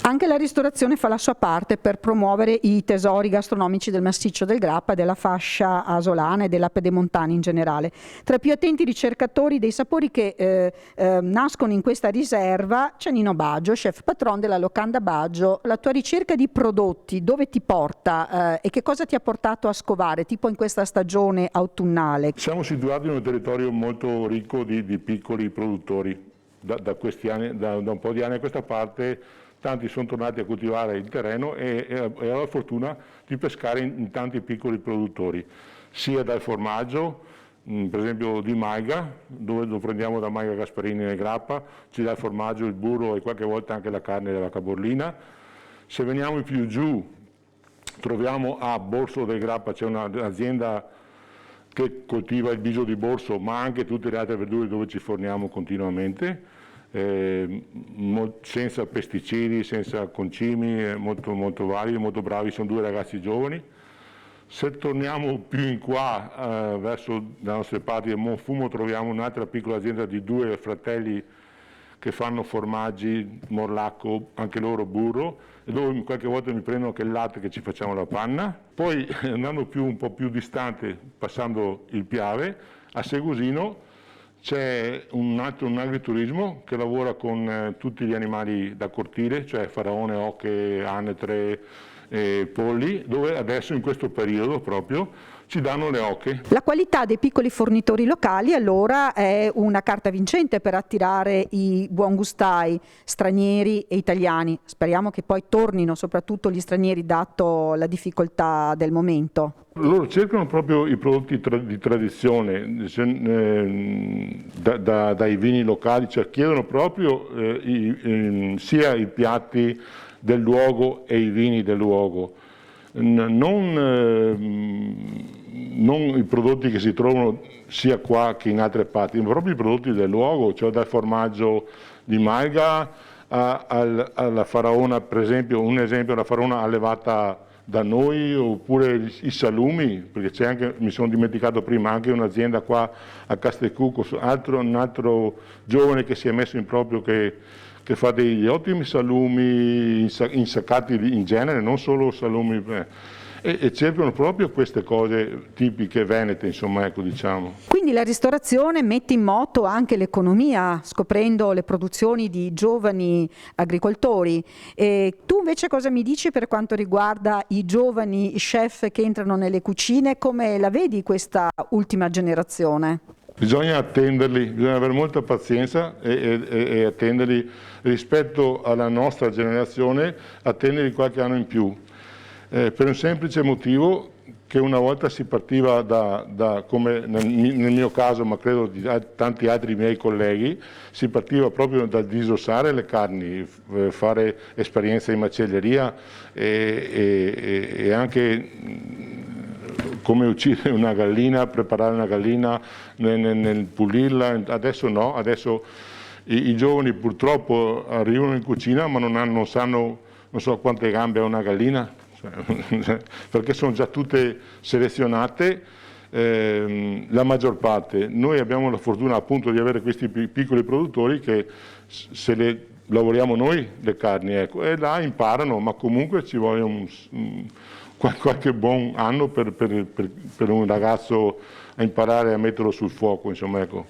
Anche la ristorazione fa la sua parte per promuovere i tesori gastronomici del massiccio del Grappa e della fascia asolana e della pedemontana in generale. Tra i più attenti ricercatori dei sapori che nascono in questa riserva c'è Nino Baggio, chef patron della Locanda Baggio. La tua ricerca di prodotti dove ti porta e che cosa ti ha portato a scovare, tipo in questa stagione autunnale? Siamo situati in un territorio molto ricco di piccoli produttori. Da questi anni, da un po' di anni a questa parte, tanti sono tornati a coltivare il terreno e ho la fortuna di pescare in tanti piccoli produttori, sia dal formaggio, per esempio di Maiga, dove lo prendiamo da Maiga Gasparini nel Grappa, ci dà il formaggio, il burro e qualche volta anche la carne della caborlina. Se veniamo più giù, troviamo a Borso del Grappa, c'è un'azienda che coltiva il biso di Borso, ma anche tutte le altre verdure dove ci forniamo continuamente, senza pesticidi, senza concimi, molto validi, molto bravi, sono due ragazzi giovani. Se torniamo più in qua, verso le nostre parti del Monfumo, troviamo un'altra piccola azienda di due fratelli che fanno formaggi, morlacco, anche loro burro, e dove qualche volta mi prendono anche il latte che ci facciamo la panna. Poi andando un po' più distante, passando il Piave, a Segusino c'è un agriturismo che lavora con tutti gli animali da cortile, cioè faraone, oche, anetre, polli, dove adesso in questo periodo proprio ci danno le oche. La qualità dei piccoli fornitori locali allora è una carta vincente per attirare i buongustai stranieri e italiani. Speriamo che poi tornino soprattutto gli stranieri dato la difficoltà del momento. Loro cercano proprio i prodotti di tradizione, dai vini locali, cioè chiedono proprio sia i piatti del luogo e i vini del luogo. Non i prodotti che si trovano sia qua che in altre parti, ma proprio i prodotti del luogo, cioè dal formaggio di Maiga alla faraona, per esempio, un esempio, la faraona allevata da noi, oppure i salumi, perché c'è anche, mi sono dimenticato prima, anche un'azienda qua a Castelcucco, un altro giovane che si è messo in proprio che fa degli ottimi salumi insaccati in genere, non solo salumi, e cercano proprio queste cose tipiche venete, insomma, ecco, diciamo. Quindi la ristorazione mette in moto anche l'economia, scoprendo le produzioni di giovani agricoltori. E tu invece cosa mi dici per quanto riguarda i giovani chef che entrano nelle cucine? Come la vedi questa ultima generazione? Bisogna attenderli, bisogna avere molta pazienza e attenderli rispetto alla nostra generazione, attenderli qualche anno in più, per un semplice motivo che una volta si partiva come nel mio caso, ma credo di tanti altri miei colleghi, si partiva proprio dal disossare le carni, fare esperienza in macelleria e anche come uccidere una gallina, preparare una gallina, nel pulirla. Adesso no, adesso i giovani purtroppo arrivano in cucina ma non sanno, non so quante gambe ha una gallina, perché sono già tutte selezionate, la maggior parte. Noi abbiamo la fortuna appunto di avere questi piccoli produttori che se le lavoriamo noi le carni, ecco, e là imparano, ma comunque ci vuole qualche buon anno per un ragazzo a imparare a metterlo sul fuoco, insomma, ecco.